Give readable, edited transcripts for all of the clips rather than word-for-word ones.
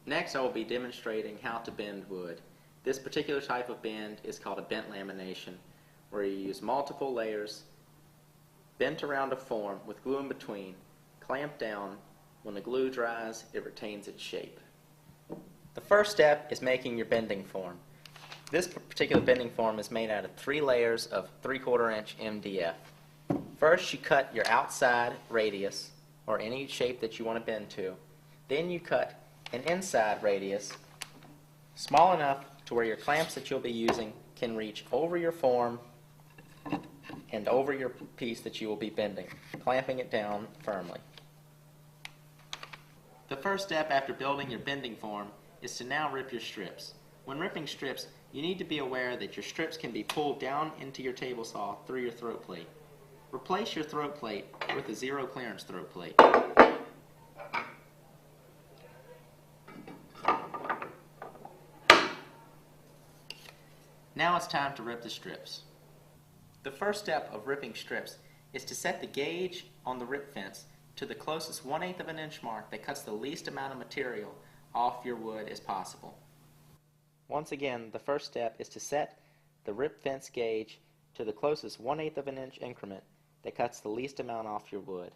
Next, I will be demonstrating how to bend wood. This particular type of bend is called a bent lamination, where you use multiple layers bent around a form with glue in between, clamp down. When the glue dries, it retains its shape. The first step is making your bending form. This particular bending form is made out of 3 layers of 3/4 inch MDF. First, you cut your outside radius, or any shape that you want to bend to. Then you cut an inside radius small enough to where your clamps that you'll be using can reach over your form and over your piece that you will be bending, clamping it down firmly. The first step after building your bending form is to now rip your strips. When ripping strips, you need to be aware that your strips can be pulled down into your table saw through your throat plate. Replace your throat plate with a zero clearance throat plate. Now it's time to rip the strips. The first step of ripping strips is to set the gauge on the rip fence to the closest 1/8 of an inch mark that cuts the least amount of material off your wood as possible. Once again, the first step is to set the rip fence gauge to the closest 1/8 of an inch increment that cuts the least amount off your wood.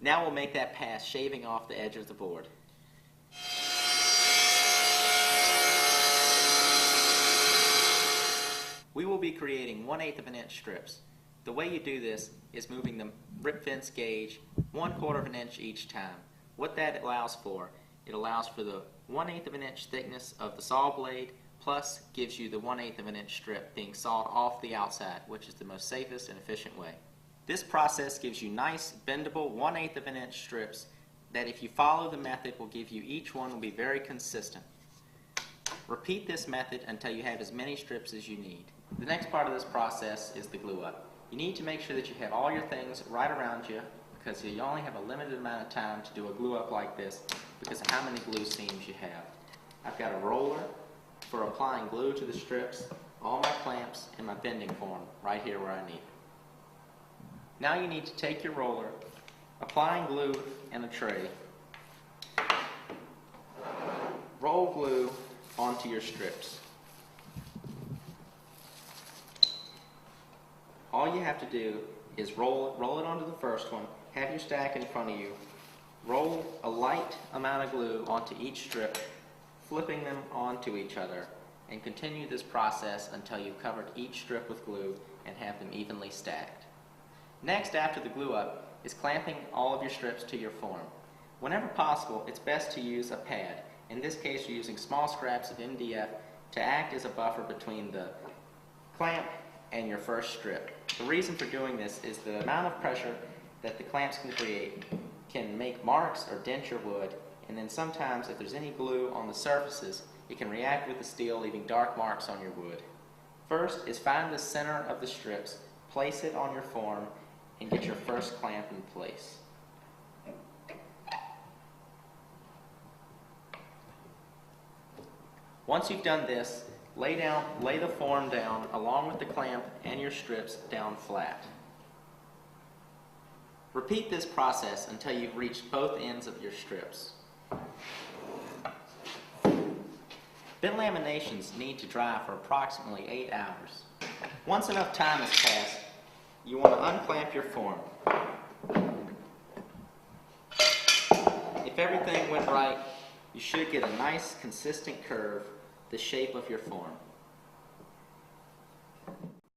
Now we'll make that pass shaving off the edge of the board. We will be creating 1/8 of an inch strips. The way you do this is moving the rip fence gauge 1/4 of an inch each time. What that allows for, it allows for the 1/8 of an inch thickness of the saw blade, plus gives you the 1/8 of an inch strip being sawed off the outside, which is the most safest and efficient way. This process gives you nice, bendable 1/8 of an inch strips that, if you follow the method, will give you, each one will be very consistent. Repeat this method until you have as many strips as you need. The next part of this process is the glue up. You need to make sure that you have all your things right around you, because you only have a limited amount of time to do a glue up like this because of how many glue seams you have. I've got a roller for applying glue to the strips, all my clamps, and my bending form right here where I need it. Now you need to take your roller, applying glue in a tray, roll glue onto your strips. All you have to do is roll it onto the first one, have your stack in front of you, roll a light amount of glue onto each strip, flipping them onto each other, and continue this process until you've covered each strip with glue and have them evenly stacked. Next, after the glue up, is clamping all of your strips to your form. Whenever possible, it's best to use a pad. In this case, you're using small scraps of MDF to act as a buffer between the clamp and your first strip. The reason for doing this is the amount of pressure that the clamps can create can make marks or dent your wood, and then sometimes if there's any glue on the surfaces, it can react with the steel, leaving dark marks on your wood. First is find the center of the strips, place it on your form, and get your first clamp in place. Once you've done this, lay the form down along with the clamp and your strips down flat. Repeat this process until you've reached both ends of your strips. Bent laminations need to dry for approximately 8 hours. Once enough time has passed, you want to unclamp your form. If everything went right, you should get a nice consistent curve, the shape of your form.